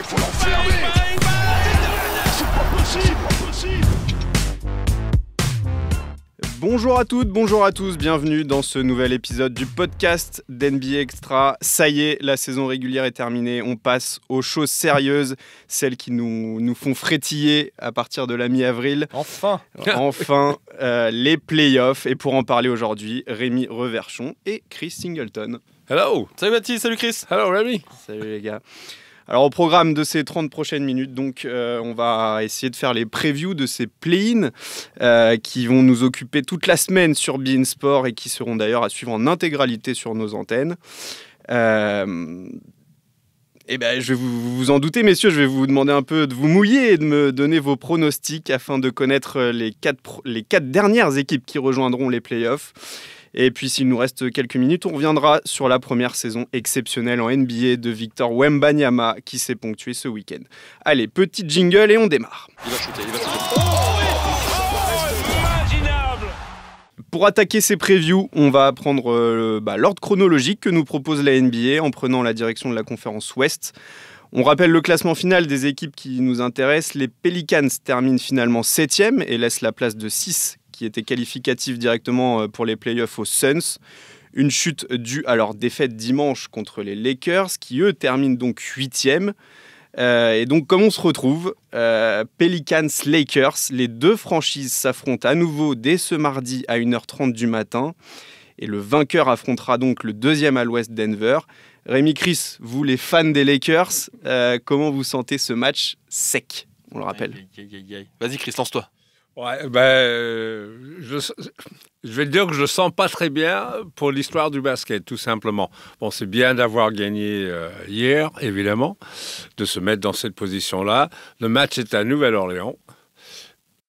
faut l'enfermer. C'est pas possible. Bonjour à toutes, bonjour à tous, bienvenue dans ce nouvel épisode du podcast d'NBA Extra. Ça y est, la saison régulière est terminée, on passe aux choses sérieuses, celles qui nous font frétiller à partir de la mi-avril. Enfin, les playoffs. Et pour en parler aujourd'hui, Rémi Reverchon et Chris Singleton. hello. Salut Mathis, salut Chris. Hello Rémi. Salut les gars. Alors au programme de ces 30 prochaines minutes, donc, on va essayer de faire les previews de ces play-in qui vont nous occuper toute la semaine sur beIN Sport et qui seront d'ailleurs à suivre en intégralité sur nos antennes. Je vais vous en douter, messieurs, je vais vous demander un peu de vous mouiller et de me donner vos pronostics afin de connaître les quatre dernières équipes qui rejoindront les playoffs. Et puis, s'il nous reste quelques minutes, on reviendra sur la première saison exceptionnelle en NBA de Victor Wembanyama qui s'est ponctuée ce week-end. Allez, petit jingle et on démarre. Il va shooter. Pour attaquer ces previews, on va prendre l'ordre chronologique que nous propose la NBA en prenant la direction de la conférence Ouest. On rappelle le classement final des équipes qui nous intéressent. Les Pelicans terminent finalement 7e et laissent la place de 6 qui était qualificatif directement pour les playoffs aux Suns. Une chute due à leur défaite dimanche contre les Lakers, qui eux terminent donc 8e. Et donc, comme on se retrouve, Pelicans-Lakers, les deux franchises s'affrontent à nouveau dès ce mardi à 1h30 du matin. Et le vainqueur affrontera donc le deuxième à l'ouest, Denver. Rémi, Chris, vous les fans des Lakers, comment vous sentez ce match sec, on le rappelle. Vas-y Chris, lance-toi. Ouais, je vais te dire que je le sens pas très bien pour l'histoire du basket, tout simplement. Bon, c'est bien d'avoir gagné hier, évidemment, de se mettre dans cette position-là. Le match est à Nouvelle-Orléans.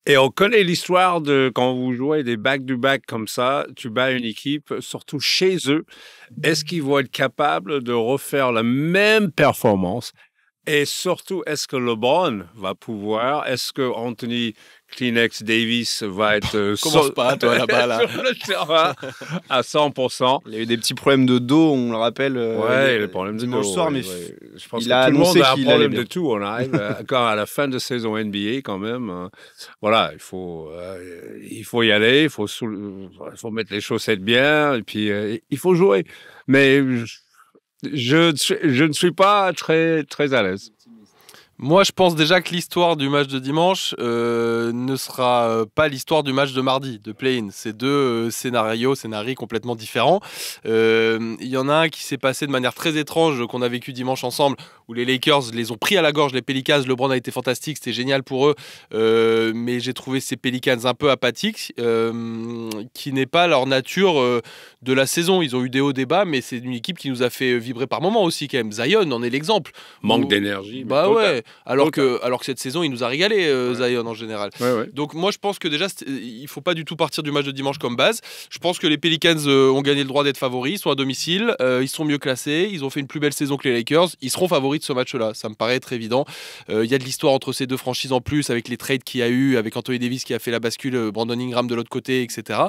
Et on connaît l'histoire de quand vous jouez des back-to-back comme ça, tu bats une équipe, surtout chez eux. Est-ce qu'ils vont être capables de refaire la même performance? Et surtout, est-ce que LeBron va pouvoir? Est-ce que Anthony Kleenex Davis va être Commence pas, toi, là-bas, là. sur le terrain à 100%. Il y a eu des petits problèmes de dos, on le rappelle. Les problèmes de dos. Dimanche soir, mais je pense il que a tout le monde annoncé a un qu'il problème allait bien. de tout. On arrive à la fin de saison NBA quand même. Voilà, il faut y aller, il faut mettre les chaussettes bien, et puis il faut jouer. Mais je ne suis pas très, très à l'aise. Moi, je pense déjà que l'histoire du match de dimanche ne sera pas l'histoire du match de mardi, de play-in. C'est deux scénarios complètement différents. Il y en a un qui s'est passé de manière très étrange, qu'on a vécu dimanche ensemble, où les Lakers les ont pris à la gorge, les Pelicans. LeBron a été fantastique, c'était génial pour eux. Mais j'ai trouvé ces Pelicans un peu apathiques, qui n'est pas leur nature de la saison. Ils ont eu des hauts, des bas, mais c'est une équipe qui nous a fait vibrer par moments aussi, quand même. Zion en est l'exemple. Manque d'énergie. Bah ouais. Alors que cette saison, il nous a régalé, Zion, en général. Ouais. Donc moi, je pense que déjà, il ne faut pas du tout partir du match de dimanche comme base. Je pense que les Pelicans ont gagné le droit d'être favoris, ils sont à domicile, ils sont mieux classés, ils ont fait une plus belle saison que les Lakers, ils seront favoris de ce match-là. Ça me paraît être évident. Il y a de l'histoire entre ces deux franchises en plus, avec les trades qu'il y a eu, avec Anthony Davis qui a fait la bascule, Brandon Ingram de l'autre côté, etc.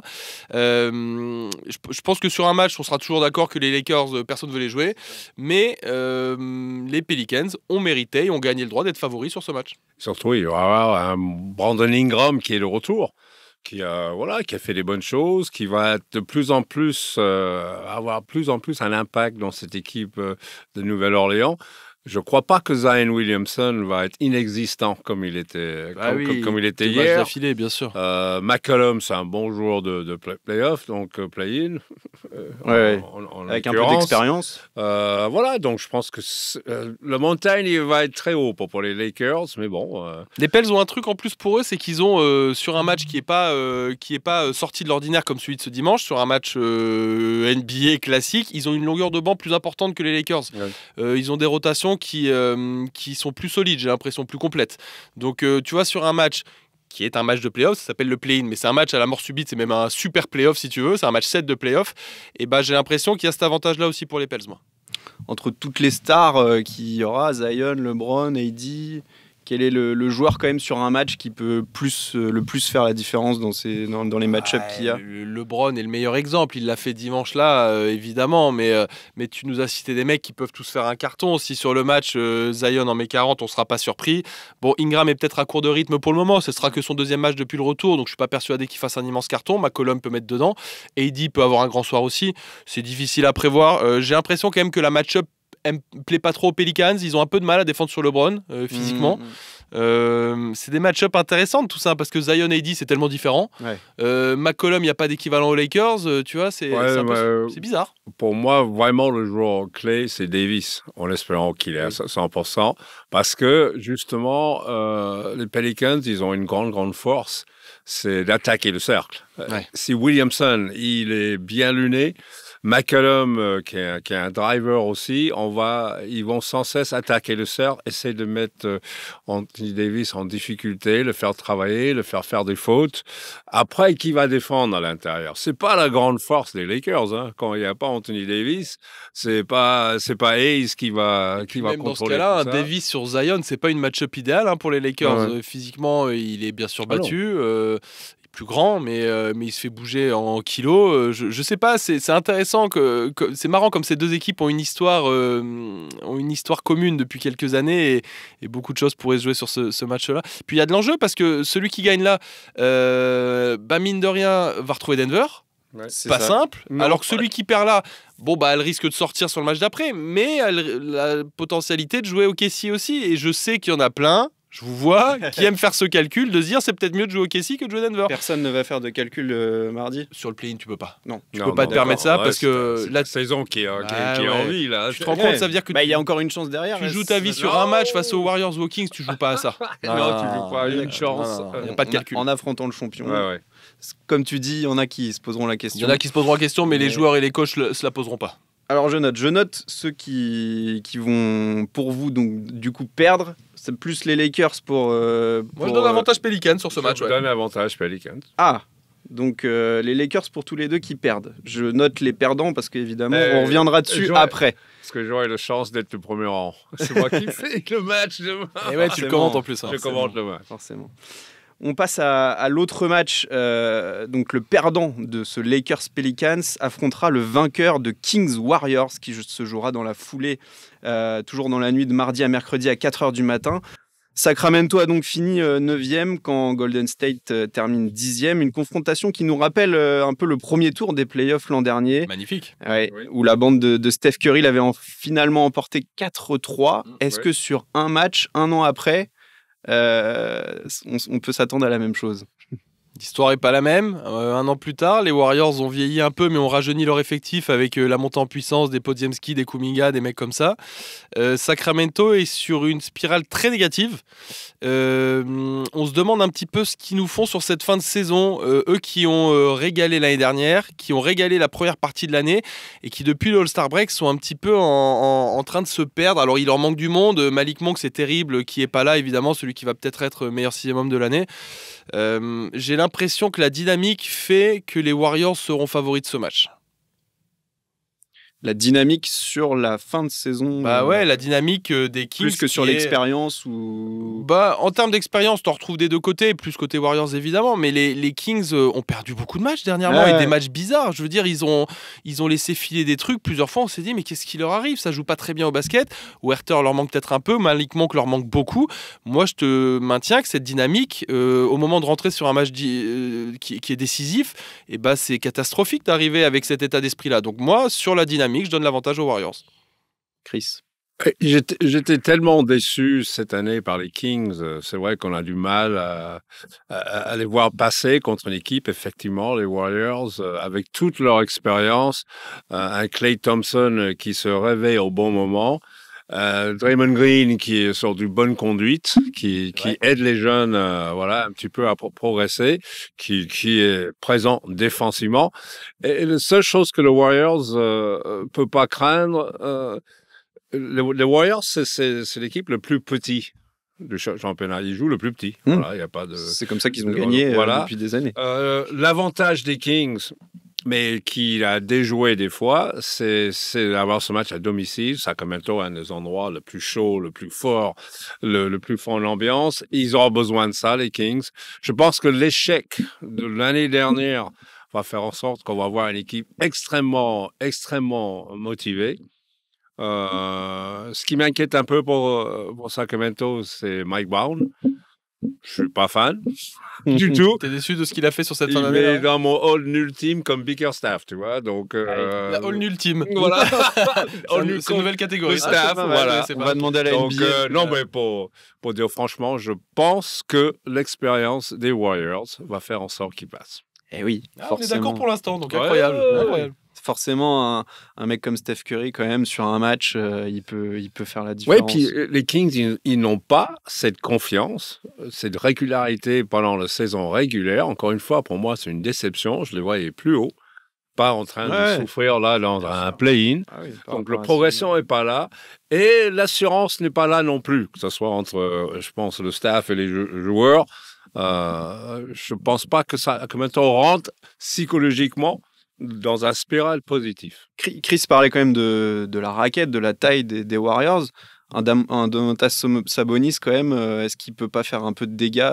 Je pense que sur un match, on sera toujours d'accord que les Lakers, personne ne veut les jouer, mais les Pelicans ont mérité et ont gagné le droit d'être favoris sur ce match. Surtout, il va y avoir un Brandon Ingram qui est de retour, qui a fait des bonnes choses, qui va être de plus en plus avoir plus en plus un impact dans cette équipe de Nouvelle-Orléans. Je ne crois pas que Zion Williamson va être inexistant comme il était, comme il était hier. Match d'affilée, bien sûr. McCollum, c'est un bon joueur de play-off, donc play-in. Avec un peu d'expérience. Donc je pense que le montagne il va être très haut pour les Lakers, mais bon. Les Pels ont un truc en plus pour eux, c'est qu'ils ont sur un match qui est pas sorti de l'ordinaire comme celui de ce dimanche, sur un match NBA classique, ils ont une longueur de banc plus importante que les Lakers. Ouais. Ils ont des rotations qui sont plus solides, j'ai l'impression, plus complètes. Donc tu vois, sur un match qui est un match de play-off, ça s'appelle le play-in, mais c'est un match à la mort subite, c'est même un super play-off si tu veux, c'est un match 7 de play-off, et j'ai l'impression qu'il y a cet avantage-là aussi pour les Pels, moi. Entre toutes les stars qu'il y aura, Zion, LeBron, AD, Quel est le joueur quand même sur un match qui peut le plus faire la différence dans les match-ups qu'il y a? LeBron est le meilleur exemple. Il l'a fait dimanche là, évidemment. Mais tu nous as cité des mecs qui peuvent tous faire un carton. Si sur le match, Zion en met 40, on ne sera pas surpris. Bon, Ingram est peut-être à court de rythme pour le moment. Ce sera que son deuxième match depuis le retour. Donc je ne suis pas persuadé qu'il fasse un immense carton. McCollum peut mettre dedans. AD peut avoir un grand soir aussi. C'est difficile à prévoir. J'ai l'impression quand même que la match-up plaît pas trop aux Pelicans. Ils ont un peu de mal à défendre sur LeBron physiquement. C'est des match-up intéressants tout ça parce que Zion et AD c'est tellement différent. McCollum, il n'y a pas d'équivalent aux Lakers, tu vois, c'est bizarre. Pour moi, vraiment, le joueur clé, c'est Davis, en espérant qu'il est à 100%. Parce que, justement, les Pelicans, ils ont une grande force, c'est d'attaquer le cercle. Si Williamson, il est bien luné, McCollum, qui est un driver aussi, ils vont sans cesse attaquer le cercle, essayer de mettre Anthony Davis en difficulté, le faire travailler, le faire des fautes. Après, qui va défendre à l'intérieur? C'est pas la grande force des Lakers, hein. Quand il n'y a pas Anthony Davis, c'est pas Hayes qui va contrôler. Dans ce cas-là, un Davis sur Zion, c'est pas une match-up idéale pour les Lakers. Physiquement, il est bien sûr battu. Plus grand, mais il se fait bouger en kilos. Je sais pas, c'est intéressant, c'est marrant comme ces deux équipes ont une histoire commune depuis quelques années et beaucoup de choses pourraient se jouer sur ce match-là. Puis il y a de l'enjeu parce que celui qui gagne là, mine de rien, va retrouver Denver. C'est pas simple. Non, alors que celui qui perd là, elle risque de sortir sur le match d'après, mais elle a la potentialité de jouer au OKC aussi. Et je sais qu'il y en a plein. Je vous vois, qui aime faire ce calcul, de se dire c'est peut-être mieux de jouer au OKC que de jouer Denver. Personne ne va faire de calcul mardi. Sur le play-in, tu peux pas. Non, tu peux pas te permettre ça parce que la saison qui est en vie là. Tu te rends compte, ça veut dire que il y a encore une chance derrière. Tu joues ta vie sur un match face aux Warriors ou aux Kings, tu joues pas à ça. Non, tu joues pas. Il y a une chance. Il n'y a pas de calcul. En affrontant le champion. Comme tu dis, il y en a qui se poseront la question. Il y en a qui se poseront la question, mais les joueurs et les coachs se la poseront pas. Alors je note ceux qui vont pour vous donc du coup perdre. C'est plus les Lakers pour. Moi je donne avantage Pelicans sur ce match. Je donne avantage Pelicans. Ah, donc les Lakers pour tous les deux qui perdent. Je note les perdants parce qu'évidemment on reviendra dessus après. Parce que j'aurai la chance d'être le premier rang. C'est moi qui fais le match demain. Et ouais, tu le commentes en plus. Je commente le match. Forcément. On passe à l'autre match. Donc le perdant de ce Lakers-Pelicans affrontera le vainqueur de Kings-Warriors qui se jouera dans la foulée, toujours dans la nuit de mardi à mercredi à 4h du matin. Sacramento a donc fini 9e quand Golden State termine 10e. Une confrontation qui nous rappelle un peu le premier tour des playoffs l'an dernier. Magnifique. Où la bande de Steph Curry l'avait finalement emporté 4-3. Est-ce que sur un match, un an après, on peut s'attendre à la même chose? L'histoire n'est pas la même. Un an plus tard, les Warriors ont vieilli un peu, mais ont rajeuni leur effectif avec la montée en puissance des Podziemski, des Kuminga, des mecs comme ça. Sacramento est sur une spirale très négative. On se demande un petit peu ce qu'ils nous font sur cette fin de saison. Eux qui ont régalé l'année dernière, qui ont régalé la première partie de l'année et qui, depuis le All-Star Break, sont un petit peu en train de se perdre. Alors, il leur manque du monde. Malik Monk, c'est terrible, qui n'est pas là, évidemment, celui qui va peut-être être meilleur sixième homme de l'année. J'ai l'impression que la dynamique fait que les Warriors seront favoris de ce match. La dynamique sur la fin de saison. La dynamique des Kings. Plus que sur l'expérience ou. En termes d'expérience, tu en retrouves des deux côtés, plus côté Warriors évidemment, mais les Kings ont perdu beaucoup de matchs dernièrement et des matchs bizarres. Je veux dire, ils ont laissé filer des trucs plusieurs fois. On s'est dit, mais qu'est-ce qui leur arrive? Ça joue pas très bien au basket. Werther leur manque peut-être un peu, Malik Monk leur manque beaucoup. Moi, je te maintiens que cette dynamique, au moment de rentrer sur un match qui est décisif, c'est catastrophique d'arriver avec cet état d'esprit-là. Donc moi, sur la dynamique, je donne l'avantage aux Warriors. Chris. J'étais tellement déçu cette année par les Kings. C'est vrai qu'on a du mal à les voir passer contre une équipe, effectivement, les Warriors, avec toute leur expérience. Un Klay Thompson qui se réveille au bon moment. Draymond Green qui est sur du bonne conduite, qui aide les jeunes un petit peu à progresser, qui est présent défensivement. Et la seule chose que le Warriors peut pas craindre, les Warriors c'est l'équipe le plus petit du championnat. Ils jouent le plus petit. Voilà, y a pas de. C'est comme ça qu'ils ont gagné depuis des années. L'avantage des Kings, mais qu'il a déjoué des fois, c'est d'avoir ce match à domicile. Sacramento est un des endroits le plus chaud, le plus fort, le plus fort en ambiance. Ils auront besoin de ça, les Kings. Je pense que l'échec de l'année dernière va faire en sorte qu'on va avoir une équipe extrêmement, extrêmement motivée. Ce qui m'inquiète un peu pour Sacramento, c'est Mike Brown. Je suis pas fan du tout. T'es déçu de ce qu'il a fait sur cette fin Il d'année est là dans mon all nul team comme Bickerstaff, tu vois. Donc, La all nul team. Voilà. C'est une nouvelle catégorie. Le staff, voilà. On va demander à la Donc, NBA. non, mais pour dire franchement, je pense que l'expérience des Warriors va faire en sorte qu'ils passent. Eh oui, On est forcément. d'accord pour l'instant, donc Ouais. incroyable. incroyable. Forcément, un mec comme Steph Curry, quand même, sur un match, il peut faire la différence. Oui, puis les Kings, ils n'ont pas cette confiance, cette régularité pendant la saison régulière. Encore une fois, pour moi, c'est une déception. Je les voyais plus haut, pas en train de souffrir là dans un play-in. Ah oui, Donc, la progression n'est pas là. Et l'assurance n'est pas là non plus, que ce soit entre, je pense, le staff et les joueurs. Je ne pense pas que maintenant on rentre psychologiquement dans un spirale positif. Chris parlait quand même de la raquette, de la taille des Warriors. Un Domantas Sabonis, quand même, est-ce qu'il peut pas faire un peu de dégâts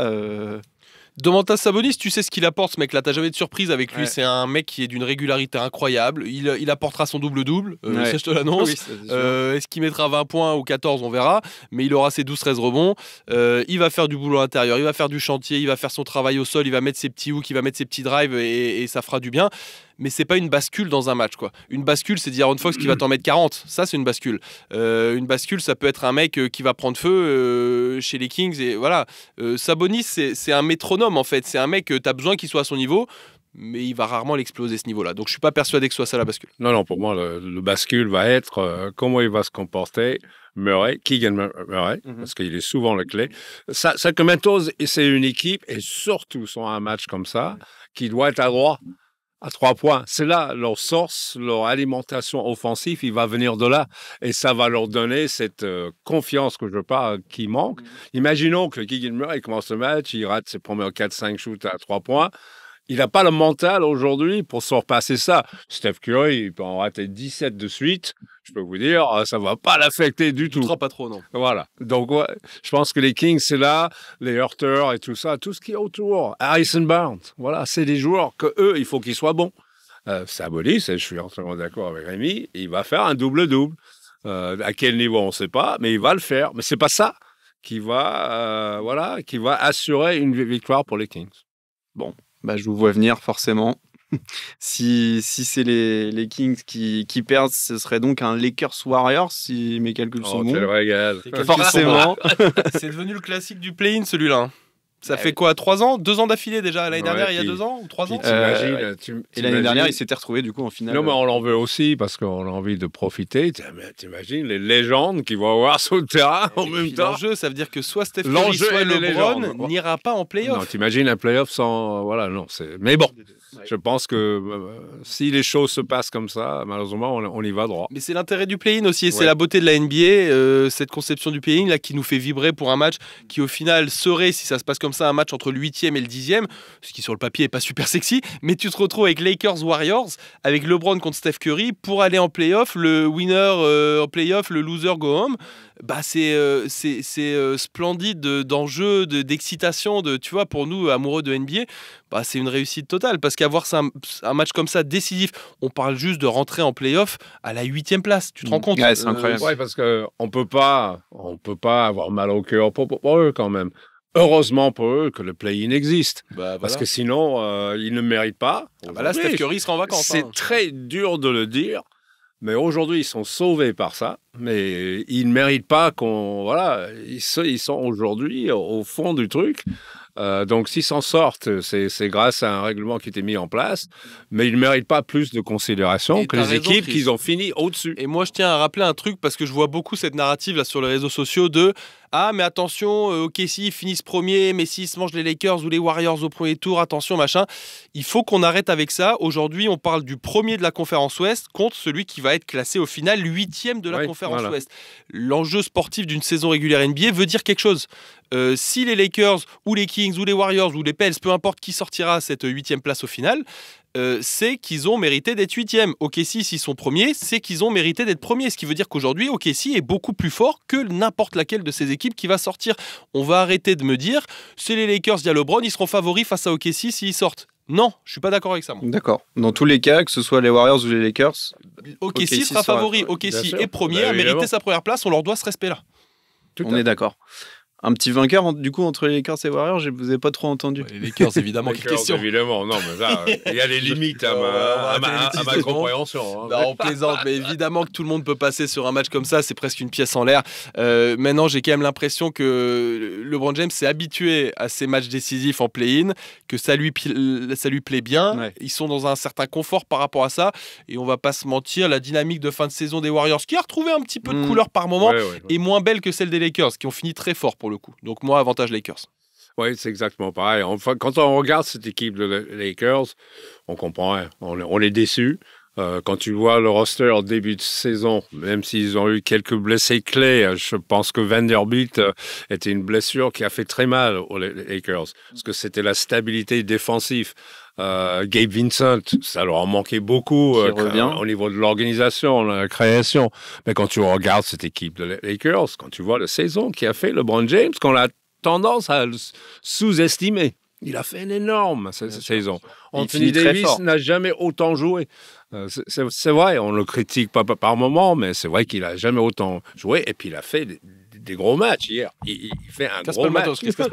Domantas Sabonis, tu sais ce qu'il apporte, ce mec-là. T'as jamais de surprise avec lui. Ouais. C'est un mec qui est d'une régularité incroyable. Il apportera son double-double. Ouais. Ça, je te l'annonce. Oui, ça, c'est sûr. Est-ce qu'il mettra 20 points ou 14, on verra. Mais il aura ses 12-13 rebonds. Il va faire du boulot à l'intérieur. Il va faire du chantier. Il va faire son travail au sol. Il va mettre ses petits hooks. Il va mettre ses petits drives et ça fera du bien. Mais c'est pas une bascule dans un match, quoi. Une bascule, c'est Aaron Fox qui va t'en mettre 40. Ça, c'est une bascule. Une bascule, ça peut être un mec qui va prendre feu chez les Kings. Et voilà. Sabonis, c'est un métronome, en fait. C'est un mec, tu as besoin qu'il soit à son niveau, mais il va rarement l'exploser, ce niveau-là. Donc, je suis pas persuadé que ce soit ça la bascule. Non, pour moi, le bascule va être comment il va se comporter. Keegan Murray, parce qu'il est souvent la clé. Sacramento, c'est une équipe, et surtout sur un match comme ça, qui doit être à droit. À 3 points. C'est là leur source, leur alimentation offensive, il va venir de là. Et ça va leur donner cette confiance que je parle qui manque. Imaginons que Keegan Murray commence le match, il rate ses premiers 4-5 shoots à 3 points. Il n'a pas le mental aujourd'hui pour surpasser ça. Steph Curry, il peut en rater 17 de suite. Je peux vous dire, ça ne va pas l'affecter du tout. Pas trop, non. Voilà. Donc, ouais, je pense que les Kings, c'est là, les Hurters et tout ça, tout ce qui est autour. Harrison Barnes, voilà, c'est des joueurs que eux, il faut qu'ils soient bons. Sabonis, je suis entièrement d'accord avec Rémi, il va faire un double-double. À quel niveau, on ne sait pas, mais il va le faire. Mais ce n'est pas ça qui va assurer une victoire pour les Kings. Bon, bah, je vous vois venir, forcément. Si c'est les Kings qui perdent, ce serait donc un Lakers-Warriors, si mes calculs sont Quel bons. régal. Forcément. C'est devenu le classique du play-in, celui-là. Ça fait quoi, 3 ans 2 ans d'affilée déjà. L'année dernière, il y a 2 ans ou 3 ans Et l'année dernière, il s'était retrouvé du coup en finale. Non, mais on l'en veut aussi parce qu'on a envie de profiter. T'imagines les légendes qui vont avoir sur le terrain en même temps. L'enjeu, ça veut dire que soit Steph Curry, L'enjeu soit et les LeBron légendes. n'ira pas en play-off. Non, t'imagines un play-off sans... Voilà, non. Mais bon, je pense que si les choses se passent comme ça, malheureusement, on y va droit. Mais c'est l'intérêt du play-in aussi, et c'est Ouais. la beauté de la NBA, cette conception du play-in là, qui nous fait vibrer pour un match qui au final serait, si ça se passe comme ça, un match entre le 8e et le 10e, ce qui sur le papier est pas super sexy, mais tu te retrouves avec Lakers-Warriors, avec LeBron contre Steph Curry, pour aller en play-off, le winner en play-off, le loser go home. Bah c'est splendide d'enjeux, d'excitation, tu vois, pour nous amoureux de NBA, bah c'est une réussite totale, parce qu'avoir un match comme ça décisif, on parle juste de rentrer en play-off à la 8e place, tu te rends compte? Ouais, c'est incroyable. Oui, parce qu'on peut pas avoir mal au cœur pour eux quand même. Heureusement pour eux que le play-in existe. Bah, Parce voilà. que sinon, ils ne méritent pas. Ah bah là, Steph Curry sera en vacances. C'est hein. très dur de le dire, mais aujourd'hui, ils sont sauvés par ça. Mais ils ne méritent pas qu'on... Voilà, ils sont aujourd'hui au fond du truc. Donc, s'ils s'en sortent, c'est grâce à un règlement qui était mis en place. Mais ils ne méritent pas plus de considération Et que t'as les raison, équipes Chris. qui ont fini au-dessus. Et moi, je tiens à rappeler un truc, parce que je vois beaucoup cette narrative là sur les réseaux sociaux de ah, mais attention, ok, s'ils finissent premier, mais s'ils se mangent les Lakers ou les Warriors au premier tour, attention, machin. Il faut qu'on arrête avec ça. Aujourd'hui, on parle du premier de la conférence Ouest contre celui qui va être classé au final 8e de la Oui, conférence voilà. Ouest. L'enjeu sportif d'une saison régulière NBA veut dire quelque chose. Si les Lakers ou les Kings ou les Warriors ou les Pels, peu importe qui sortira à cette 8e place au final, c'est qu'ils ont mérité d'être 8e. OKC, s'ils sont premiers, c'est qu'ils ont mérité d'être premiers. Ce qui veut dire qu'aujourd'hui, OKC est beaucoup plus fort que n'importe laquelle de ces équipes qui va sortir. On va arrêter de me dire, c'est les Lakers, il y a LeBron, ils seront favoris face à OKC s'ils sortent. Non, je suis pas d'accord avec ça. Moi. D'accord. Dans tous les cas, que ce soit les Warriors ou les Lakers, OKC sera favori. OKC est premier, a mérité sa première place, on leur doit ce respect-là. On est d'accord. Un petit vainqueur du coup entre les Lakers et les Warriors, je vous ai pas trop entendu. Les Lakers évidemment, Lakers, quelle question. évidemment, non mais ça, il y a des limites à ma compréhension. Hein. Non, on plaisante, mais évidemment que tout le monde peut passer sur un match comme ça, c'est presque une pièce en l'air. Maintenant, j'ai quand même l'impression que LeBron James s'est habitué à ces matchs décisifs en play-in, que ça lui plaît bien. Ouais. Ils sont dans un certain confort par rapport à ça, et on va pas se mentir, la dynamique de fin de saison des Warriors, qui a retrouvé un petit peu de couleur par moment, est moins belle que celle des Lakers, qui ont fini très fort pour le coup. Donc moi, avantage Lakers. Oui, c'est exactement pareil. Enfin, quand on regarde cette équipe de Lakers, on comprend, hein, on est déçu. Quand tu vois le roster au début de saison, même s'ils ont eu quelques blessés clés, je pense que Vanderbilt était une blessure qui a fait très mal aux Lakers, parce que c'était la stabilité défensive. Gabe Vincent, ça leur a manqué beaucoup au niveau de l'organisation, la création. Mais quand tu regardes cette équipe de Lakers, quand tu vois la saison qui a fait LeBron James, qu'on a tendance à le sous-estimer. Il a fait une énorme saison. Anthony Davis n'a jamais autant joué. C'est vrai, on le critique pas par moment, mais c'est vrai qu'il n'a jamais autant joué. Et puis il a fait des gros matchs hier. Il fait un gros match.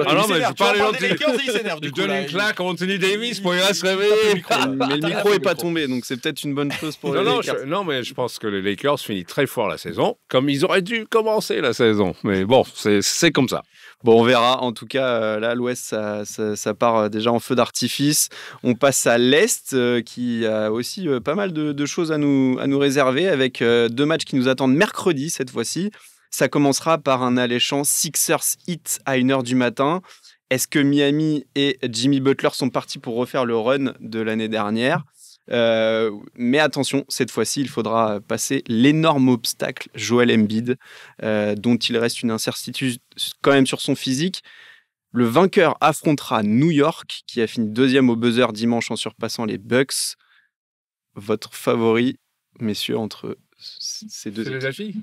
Ah non, mais je parle des Lakers, il s'énerve. Tu donnes une claque à Anthony Davis pour il se réveiller. Mais le micro n'est pas tombé, donc c'est peut-être une bonne chose pour les Lakers. Non, mais je pense que les Lakers finissent très fort la saison, comme ils auraient dû commencer la saison. Mais bon, c'est comme ça. Bon, on verra. En tout cas, là, l'Ouest, ça part déjà en feu d'artifice. On passe à l'Est, qui a aussi pas mal de choses à nous réserver, avec 2 matchs qui nous attendent mercredi, cette fois-ci. Ça commencera par un alléchant Sixers Heat à 1h du matin. Est-ce que Miami et Jimmy Butler sont partis pour refaire le run de l'année dernière ? Mais attention, cette fois-ci, il faudra passer l'énorme obstacle Joel Embiid, dont il reste une incertitude quand même sur son physique. Le vainqueur affrontera New York, qui a fini 2e au buzzer dimanche en surpassant les Bucks. Votre favori, messieurs, entre ces deux équipes?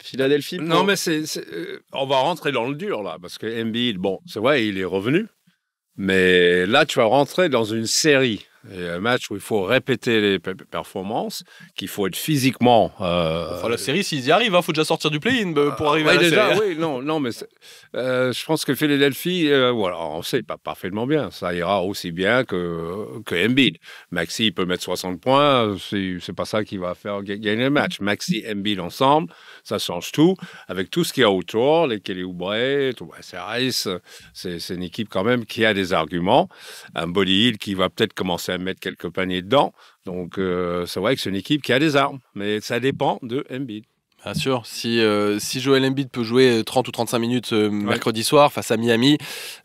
Philadelphie. Non, mais on va rentrer dans le dur là, parce que Embiid, bon, c'est vrai, il est revenu, mais là, tu vas rentrer dans une série. Et un match où il faut répéter les performances, qu'il faut être physiquement... Enfin, la série, s'ils y arrivent, il faut déjà sortir du play-in pour arriver à la déjà, série. Oui, non, mais je pense que Philadelphie, voilà, on sait pas parfaitement bien. Ça ira aussi bien que Embiid. Maxi, il peut mettre 60 points, c'est pas ça qui va faire gagner le match. Maxi, Embiid ensemble, ça change tout. Avec tout ce qu'il y a autour, les Kelly Oubre, Tobias Harris, c'est une équipe quand même qui a des arguments. Un Buddy Hield qui va peut-être commencer à mettre quelques paniers dedans. Donc, c'est vrai que c'est une équipe qui a des armes. Mais ça dépend de Embiid. Bien sûr. Si Joel Embiid peut jouer 30 ou 35 minutes mercredi soir face à Miami,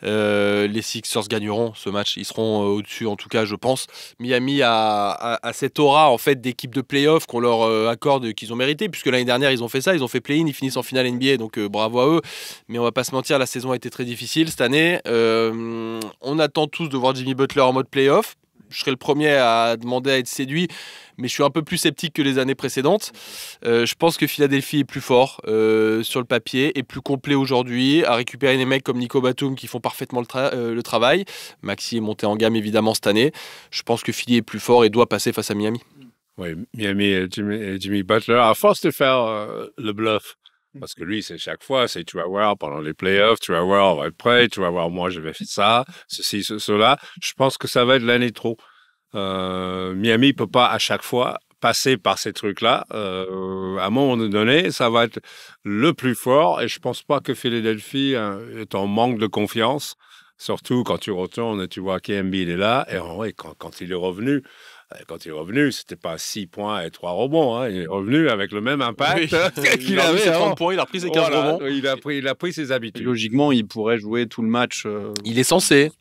les Sixers gagneront ce match. Ils seront au-dessus, en tout cas, je pense. Miami a cette aura en fait, d'équipe de play-off qu'on leur accorde, qu'ils ont mérité, puisque l'année dernière, ils ont fait ça. Ils ont fait play-in, ils finissent en finale NBA. Donc, bravo à eux. Mais on va pas se mentir, la saison a été très difficile cette année. On attend tous de voir Jimmy Butler en mode play-off. Je serais le premier à demander à être séduit, mais je suis un peu plus sceptique que les années précédentes. Je pense que Philadelphie est plus fort sur le papier, est plus complet aujourd'hui, a récupéré des mecs comme Nico Batum qui font parfaitement le travail. Maxi est monté en gamme évidemment cette année. Je pense que Philly est plus fort et doit passer face à Miami. Oui, Miami et Jimmy Butler, à force de faire le bluff, parce que lui, c'est chaque fois, c'est tu vas voir pendant les playoffs, tu vas voir, on va être prêt, tu vas voir, moi, je vais faire ça, ceci, cela. Je pense que ça va être l'année trop. Miami ne peut pas à chaque fois passer par ces trucs-là. À un moment donné, ça va être le plus fort et je ne pense pas que Philadelphie est en manque de confiance, surtout quand tu retournes et tu vois qu'Embiid est là. Et ouais, quand il est revenu, c'était pas 6 points et 3 rebonds. Hein. Il est revenu avec le même impact qu'il avait. Il a 30 points, il a repris ses 15 rebonds. Il a pris ses habitudes. Et logiquement, il pourrait jouer tout le match. Il est censé.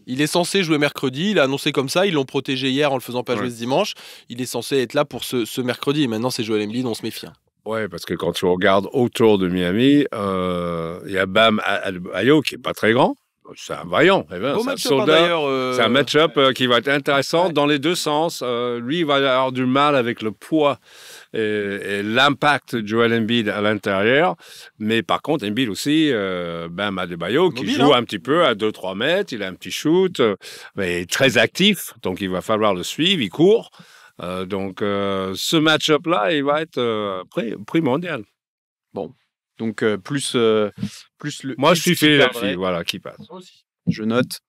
Il est censé jouer mercredi. Il a annoncé comme ça. Ils l'ont protégé hier en le faisant pas jouer ce dimanche. Il est censé être là pour ce mercredi. Maintenant, c'est Joel Embiid, on se méfie. Hein. Ouais, parce que quand tu regardes autour de Miami, il y a Bam Adebayo qui est pas très grand. C'est un vaillant. Eh ben, Beau c'est un match-up, soldat. d'ailleurs. C'est un match-up qui va être intéressant dans les deux sens. Lui, il va avoir du mal avec le poids et l'impact de Joel Embiid à l'intérieur. Mais par contre, Embiid aussi, Bam Adebayo, qui Mobile, joue hein. un petit peu à 2-3 mètres. Il a un petit shoot, mais très actif. Donc, il va falloir le suivre. Il court. Donc, ce match-up-là, il va être primordial. Donc plus le. Moi, Heat je suis qui Philadelphie, perdrait. voilà, qui passe. Je note.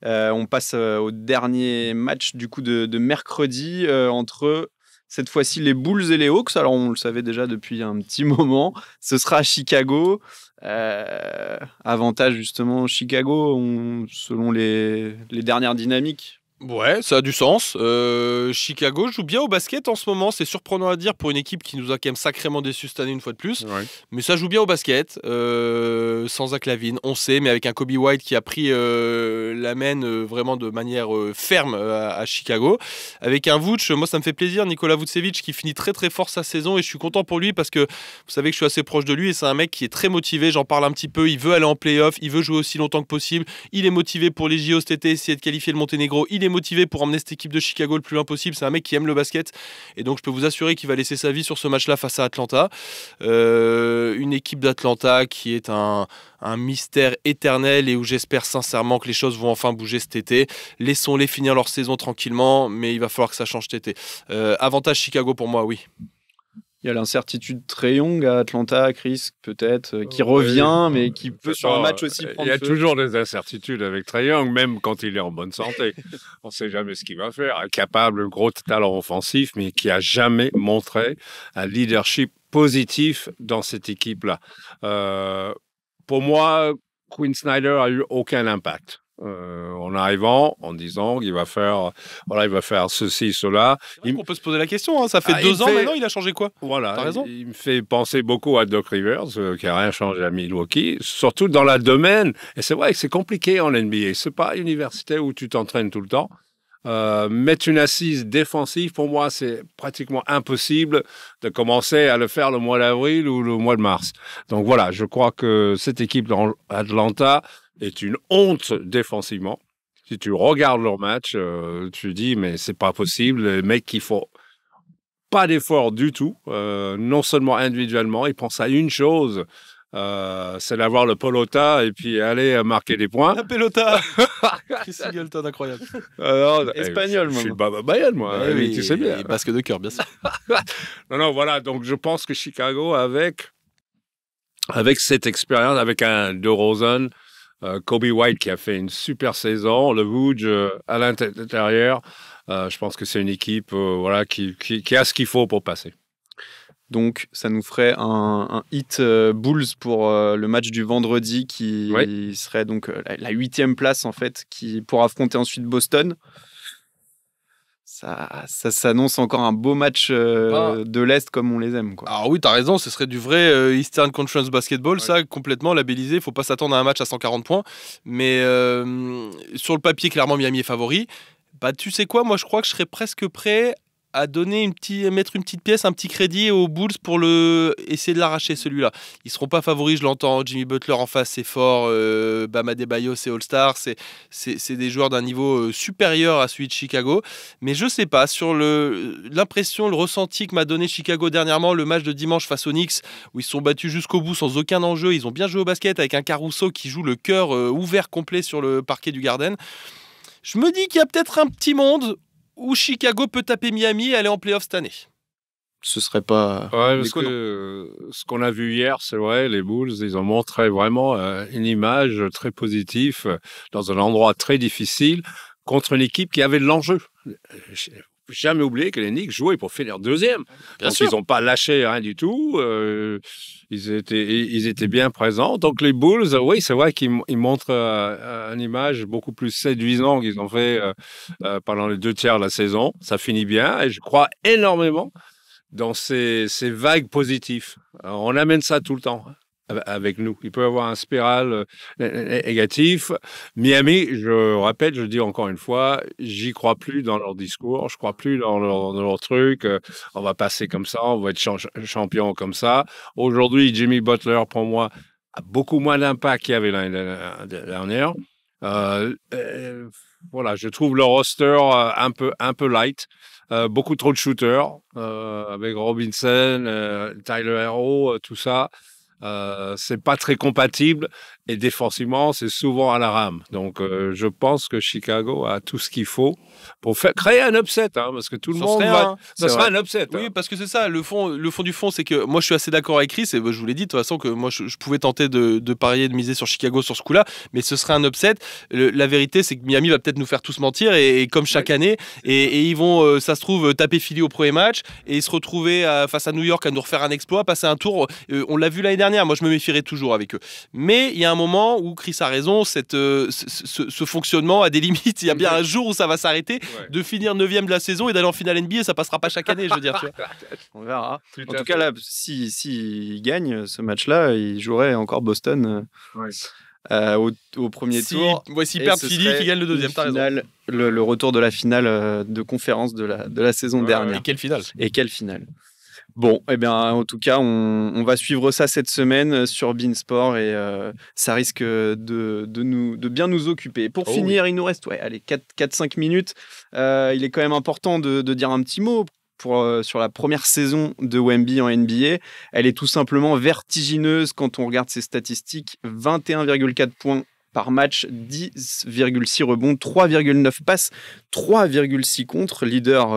On passe au dernier match du coup de mercredi entre cette fois-ci les Bulls et les Hawks. Alors on le savait déjà depuis un petit moment. Ce sera à Chicago. Avantage justement Chicago selon les dernières dynamiques. Ouais, ça a du sens. Chicago joue bien au basket en ce moment. C'est surprenant à dire pour une équipe qui nous a quand même sacrément déçus cette année une fois de plus. Ouais. Mais ça joue bien au basket. Sans Zach LaVine, on sait, mais avec un Kobe White qui a pris la main vraiment de manière ferme à Chicago. Avec un Vooch, moi ça me fait plaisir, Nikola Vucevic qui finit très très fort sa saison et je suis content pour lui parce que vous savez que je suis assez proche de lui et c'est un mec qui est très motivé. J'en parle un petit peu. Il veut aller en playoff, il veut jouer aussi longtemps que possible. Il est motivé pour les JO cet été, essayer de qualifier le Monténégro. Il est motivé pour emmener cette équipe de Chicago le plus loin possible. C'est un mec qui aime le basket et donc je peux vous assurer qu'il va laisser sa vie sur ce match-là face à Atlanta. Une équipe d'Atlanta qui est un mystère éternel et où j'espère sincèrement que les choses vont enfin bouger cet été. Laissons-les finir leur saison tranquillement, mais il va falloir que ça change cet été. Avantage Chicago pour moi, oui. Il y a l'incertitude Trae Young à Atlanta, Chris, peut-être, qui revient, mais qui peut sur un match aussi prendre Il y a feu. toujours des incertitudes avec Trae Young, même quand il est en bonne santé. On ne sait jamais ce qu'il va faire. Capable, gros talent offensif, mais qui n'a jamais montré un leadership positif dans cette équipe-là. Pour moi, Quinn Snyder a eu aucun impact. En arrivant, en disant qu'il va faire, voilà, il va faire ceci, cela. On peut se poser la question, hein. Ça fait 2 ans maintenant, il a changé quoi? Voilà, T'as raison. il me fait penser beaucoup à Doc Rivers, qui n'a rien changé à Milwaukee, surtout dans la domaine. Et c'est vrai que c'est compliqué en NBA. C'est pas une université où tu t'entraînes tout le temps. Mettre une assise défensive, pour moi, c'est pratiquement impossible de commencer à le faire le mois d'avril ou le mois de mars. Donc voilà, je crois que cette équipe d'Atlanta est une honte défensivement. Si tu regardes leur match, tu dis, mais c'est pas possible. Les mecs qui font pas d'effort du tout, non seulement individuellement, ils pensent à une chose, c'est d'avoir le pelota et puis aller marquer des points. La pelota. Chris Singleton, incroyable. Espagnol, je suis moi. Baba Bayern, moi. Ouais, tu sais bien. Et basque de cœur, bien sûr. Non, voilà. Donc, je pense que Chicago, avec cette expérience, avec un DeRozan, Kobe White qui a fait une super saison, le Vooch à l'intérieur, je pense que c'est une équipe voilà, qui a ce qu'il faut pour passer. Donc, ça nous ferait un hit Bulls pour le match du vendredi qui serait donc la 8e place, en fait, pour affronter ensuite Boston. Ça s'annonce encore un beau match de l'Est comme on les aime, quoi. Alors oui, t'as raison, ce serait du vrai Eastern Conference Basketball, ça, complètement labellisé. Il ne faut pas s'attendre à un match à 140 points. Mais sur le papier, clairement, Miami est favori. Bah, tu sais quoi, moi, je crois que je serais presque prêt à mettre une petite pièce, un petit crédit aux Bulls pour essayer de l'arracher, celui-là. Ils ne seront pas favoris, je l'entends. Jimmy Butler en face, c'est fort. Bam Adebayo, c'est All-Star. C'est des joueurs d'un niveau supérieur à celui de Chicago. Mais je ne sais pas, sur l'impression, le ressenti que m'a donné Chicago dernièrement, le match de dimanche face aux Knicks, où ils se sont battus jusqu'au bout sans aucun enjeu. Ils ont bien joué au basket avec un Caruso qui joue le cœur ouvert complet sur le parquet du Garden. Je me dis qu'il y a peut-être un petit monde où Chicago peut taper Miami et aller en play-off cette année. Ce serait pas... Ouais, parce que ce qu'on a vu hier, c'est vrai, les Bulls, ils ont montré vraiment une image très positive dans un endroit très difficile contre une équipe qui avait de l'enjeu. Jamais oublié que les Knicks jouaient pour finir deuxième. Donc, ils n'ont pas lâché rien du tout. Ils étaient bien présents. Donc, les Bulls, oui, c'est vrai qu'ils montrent une image beaucoup plus séduisante qu'ils ont fait pendant les 2 tiers de la saison. Ça finit bien et je crois énormément dans ces vagues positives. Alors, on amène ça tout le temps avec nous. Il peut y avoir un spirale négatif. Miami, je répète, je le dis encore une fois, j'y crois plus dans leur discours, je crois plus dans leur truc. On va passer comme ça, on va être champion comme ça. Aujourd'hui, Jimmy Butler, pour moi, a beaucoup moins d'impact qu'il y avait l'année dernière. Voilà, je trouve le roster un peu light. Beaucoup trop de shooters avec Robinson, Tyler Herro, tout ça. C'est pas très compatible et défensivement, c'est souvent à la rame. Donc, je pense que Chicago a tout ce qu'il faut pour créer un upset, hein, parce que tout le monde ça sera un upset. Oui, hein. parce que c'est ça, le fond du fond, c'est que moi je suis assez d'accord avec Chris, et je vous l'ai dit de toute façon que moi je pouvais tenter de parier, de miser sur Chicago sur ce coup-là, mais ce serait un upset. La vérité, c'est que Miami va peut-être nous faire tous mentir, et comme chaque année, et ils vont, ça se trouve, taper Philly au premier match, et se retrouver face à New York à nous refaire un exploit, passer un tour. On l'a vu l'année dernière, moi je me méfierais toujours avec eux. Mais il y a un moment où Chris a raison, ce fonctionnement a des limites. Il y a bien un jour où ça va s'arrêter. De finir 9e de la saison et d'aller en finale NBA, ça passera pas chaque année, je veux dire. Tu vois. On verra. En tout cas, là, s'il gagne ce match-là, il jouerait encore Boston au premier tour. S'il perd Philly, qui gagne le deuxième, t'as raison. Le retour de la finale de conférence de la saison dernière. Et quelle finale. Bon, eh bien, en tout cas, on va suivre ça cette semaine sur Beansport et ça risque de bien nous occuper. Pour finir, il nous reste 4-5 minutes. Il est quand même important de dire un petit mot sur la première saison de Wemby en NBA. Elle est tout simplement vertigineuse quand on regarde ses statistiques. 21,4 points par match, 10,6 rebonds, 3,9 passes, 3,6 contre, leader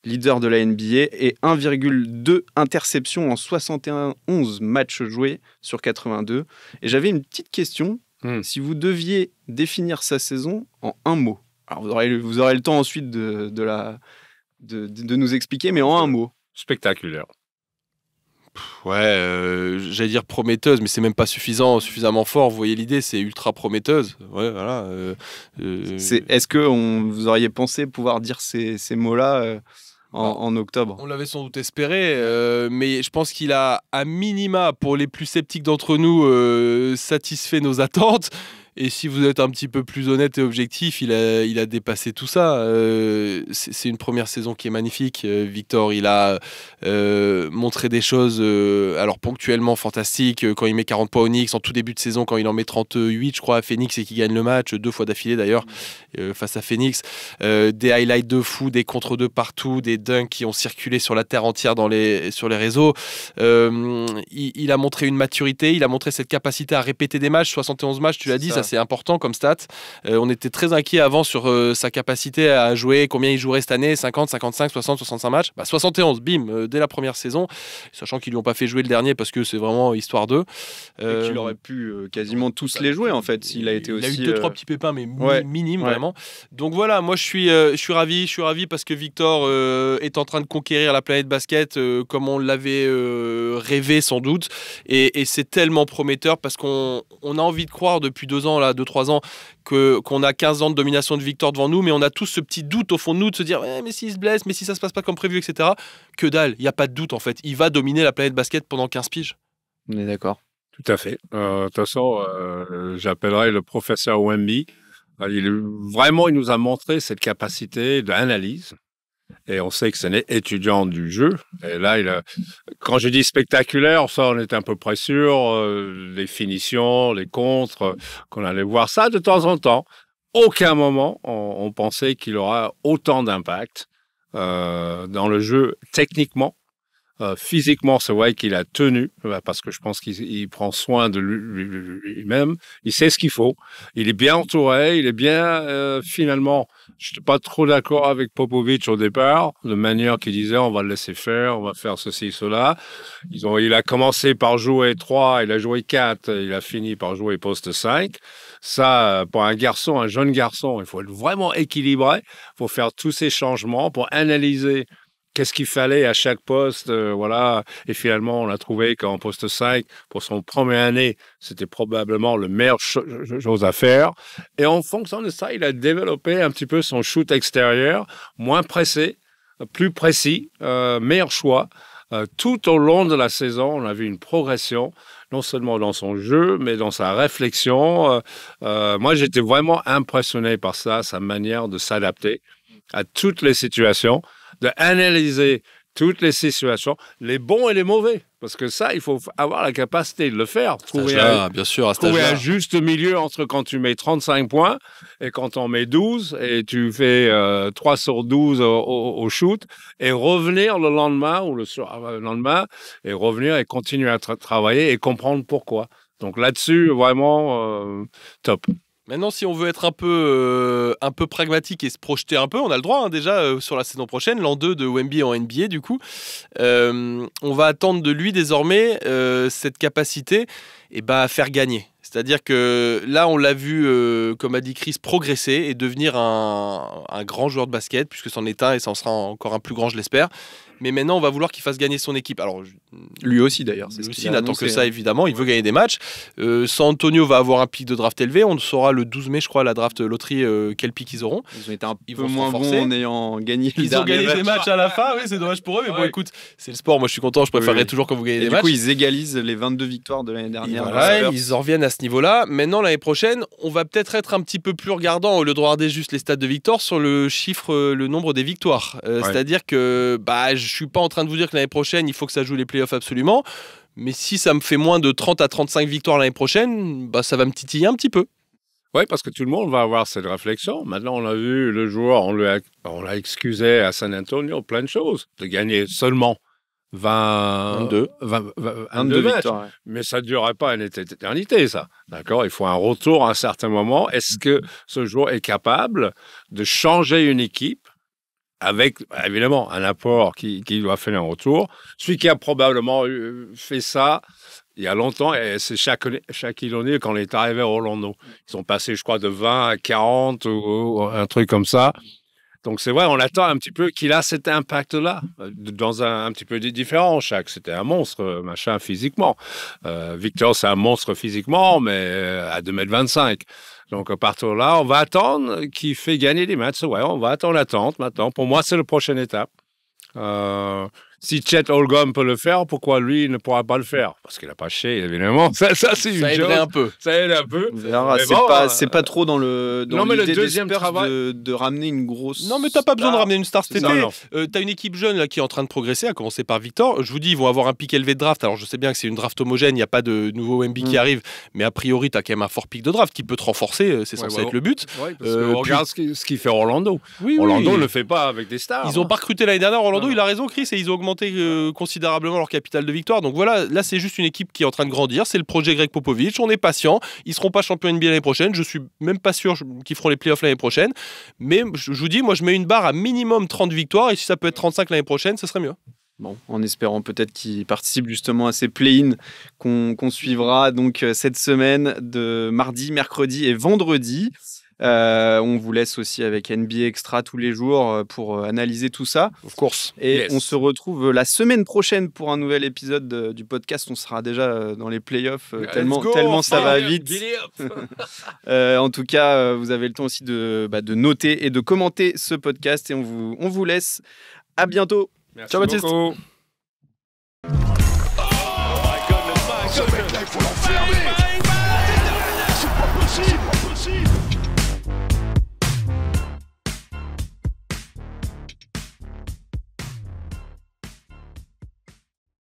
de la NBA, et 1,2 interceptions en 71 matchs joués sur 82. Et j'avais une petite question. Si vous deviez définir sa saison en un mot, alors vous aurez le temps ensuite de nous expliquer, mais en un mot. Spectaculaire. J'allais dire prometteuse, mais c'est même pas suffisamment fort. Vous voyez l'idée, c'est ultra prometteuse. Voilà. Est-ce que vous auriez pensé pouvoir dire ces mots-là en octobre? On l'avait sans doute espéré, mais je pense qu'il a, à minima, pour les plus sceptiques d'entre nous, satisfait nos attentes. Et si vous êtes un petit peu plus honnête et objectif, il a dépassé tout ça. C'est une première saison qui est magnifique. Victor, il a montré des choses, alors ponctuellement fantastiques. Quand il met 40 points au Knicks, en tout début de saison, quand il en met 38, je crois, à Phoenix et qu'il gagne le match, 2 fois d'affilée d'ailleurs, face à Phoenix. Des highlights de fou, des contre-deux partout, des dunks qui ont circulé sur la terre entière sur les réseaux. Il a montré une maturité, il a montré cette capacité à répéter des matchs, 71 matchs, tu l'as dit, ça c'est important comme stat. On était très inquiets avant sur sa capacité à jouer, combien il jouerait cette année, 50, 55, 60, 65 matchs. 71, bim, dès la première saison, sachant qu'ils lui ont pas fait jouer le dernier parce que c'est vraiment histoire d'eux. Et qu'il aurait pu quasiment tous les jouer en fait, s'il a été aussi... Il a eu 2-3 petits pépins, mais minimes vraiment. Donc voilà, moi je suis ravi parce que Victor est en train de conquérir la planète basket comme on l'avait rêvé sans doute, et c'est tellement prometteur parce qu'on a envie de croire depuis 2-3 ans qu'on a 15 ans de domination de Victor devant nous, mais on a tous ce petit doute au fond de nous de se dire mais s'il se blesse, mais si ça se passe pas comme prévu, etc. Que dalle, il n'y a pas de doute en fait, il va dominer la planète basket pendant 15 piges. On est d'accord. Tout à fait. De toute façon, j'appellerai le professeur Wemby. Il nous a montré cette capacité d'analyse. Et on sait que c'est un étudiant du jeu. Et là, quand je dis spectaculaire, ça, on était à peu près sûr. Les finitions, les contres, qu'on allait voir ça de temps en temps. Aucun moment, on pensait qu'il aura autant d'impact dans le jeu techniquement. Physiquement, c'est vrai qu'il a tenu, parce que je pense qu'il prend soin de lui-même. Il sait ce qu'il faut. Il est bien entouré. Il est bien, finalement, je n'étais pas trop d'accord avec Popovic au départ, de manière qu'il disait on va le laisser faire, on va faire ceci, cela. Il a commencé par jouer 3, il a joué 4, il a fini par jouer poste 5. Ça, pour un jeune garçon, il faut être vraiment équilibré pour faire tous ces changements, pour analyser qu'est-ce qu'il fallait à chaque poste, voilà. Et finalement, on a trouvé qu'en poste 5, pour son première année, c'était probablement le meilleur chose à faire. Et en fonction de ça, il a développé un petit peu son shoot extérieur, moins pressé, plus précis, meilleur choix. Tout au long de la saison, on a vu une progression, non seulement dans son jeu, mais dans sa réflexion. Moi, j'étais vraiment impressionné par ça, sa manière de s'adapter à toutes les situations, d'analyser toutes les situations, les bons et les mauvais. Parce que ça, il faut avoir la capacité de le faire. Bien sûr, à cet trouver âge-là. un juste milieu entre quand tu mets 35 points et quand on met 12 et tu fais 3 sur 12 au shoot et revenir le lendemain ou le lendemain et revenir et continuer à travailler et comprendre pourquoi. Donc là-dessus, vraiment top. Maintenant, si on veut être un peu pragmatique et se projeter un peu, on a le droit déjà sur la saison prochaine, l'an 2 de Wemby en NBA du coup. On va attendre de lui désormais cette capacité à faire gagner. C'est-à-dire que là, on l'a vu, comme a dit Chris, progresser et devenir un grand joueur de basket, puisque c'en est un et ça en sera encore un plus grand, je l'espère. Mais maintenant, on va vouloir qu'il fasse gagner son équipe. Alors, lui aussi d'ailleurs. Lui aussi n'attend que ça, évidemment. Il veut gagner des matchs. San Antonio va avoir un pic de draft élevé. On saura le 12 mai, je crois, la draft loterie, quel pic ils auront. Ils ont été un peu moins bons en ayant gagné les Ils ont gagné des matchs à la fin. Oui, c'est dommage pour eux. Mais bon, écoute, c'est le sport. Moi, je suis content. Je préférerais toujours quand vous gagnez des matchs. Du coup, ils égalisent les 22 victoires de l'année dernière. Voilà, ils en reviennent à ce niveau-là. Maintenant, l'année prochaine, on va peut-être être un petit peu plus regardant, au lieu de regarder juste les stats de victoire, sur le chiffre, le nombre des victoires. C'est-à-dire que je suis pas en train de vous dire que l'année prochaine, il faut que ça joue les playoffs absolument. Mais si ça me fait moins de 30 à 35 victoires l'année prochaine, ça va me titiller un petit peu. Oui, parce que tout le monde va avoir cette réflexion. Maintenant, on a vu le joueur, on l'a excusé à San Antonio, plein de choses. De gagner seulement 22 victoires. Ouais. Mais ça ne durerait pas une éternité, ça. D'accord? Il faut un retour à un certain moment. Est-ce que ce joueur est capable de changer une équipe avec, évidemment, un apport qui doit faire un retour? Celui qui a probablement fait ça il y a longtemps, et c'est Shaquille O'Neal quand il est arrivé à Orlando. Ils sont passés, je crois, de 20 à 40 ou un truc comme ça. Donc, c'est vrai, on attend un petit peu qu'il a cet impact-là, dans un petit peu différent. Shaq, c'était un monstre, physiquement. Victor, c'est un monstre physiquement, mais à 2,25 m. Donc, à partir de là, on va attendre qu'il fait gagner des matchs. Ouais, on va attendre l'attente maintenant. Pour moi, c'est la prochaine étape. Si Chet Holmgren peut le faire, pourquoi lui il ne pourra pas le faire? Parce qu'il n'a pas Shea, évidemment. Ça c'est une chose. Un peu. Ça aide un peu. C'est pas trop dans le deuxième travail de ramener une grosse. Non, mais t'as pas besoin de ramener une star cet été. T'as une équipe jeune là qui est en train de progresser, à commencer par Victor. Je vous dis, ils vont avoir un pic élevé de draft. Alors je sais bien que c'est une draft homogène, il n'y a pas de nouveau Wemby qui arrive, mais a priori t'as quand même un fort pic de draft qui peut te renforcer. C'est censé être le but. Ouais, regarde ce qu'il fait Orlando. Orlando ne le fait pas avec des stars. Ils ont pas recruté l'année dernière. Orlando, il a raison, Chris, et ils ont augmenté considérablement leur capital de victoire. Donc voilà, là c'est juste une équipe qui est en train de grandir. C'est le projet Greg Popovich. On est patient. Ils seront pas champions NBA l'année prochaine. Je suis même pas sûr qu'ils feront les playoffs l'année prochaine. Mais je vous dis, moi je mets une barre à minimum 30 victoires et si ça peut être 35 l'année prochaine, ce serait mieux. Bon, en espérant peut-être qu'ils participent justement à ces play-in qu'on suivra donc cette semaine de mardi, mercredi et vendredi. On vous laisse aussi avec NBA Extra tous les jours pour analyser tout ça. Of course. Et on se retrouve la semaine prochaine pour un nouvel épisode du podcast. On sera déjà dans les playoffs tellement ça va vite. En tout cas, vous avez le temps aussi de noter et de commenter ce podcast et on vous laisse. À bientôt. Merci Ciao Baptiste. beaucoup. Ce mec-là, il faut l'enfermer. C'est pas possible.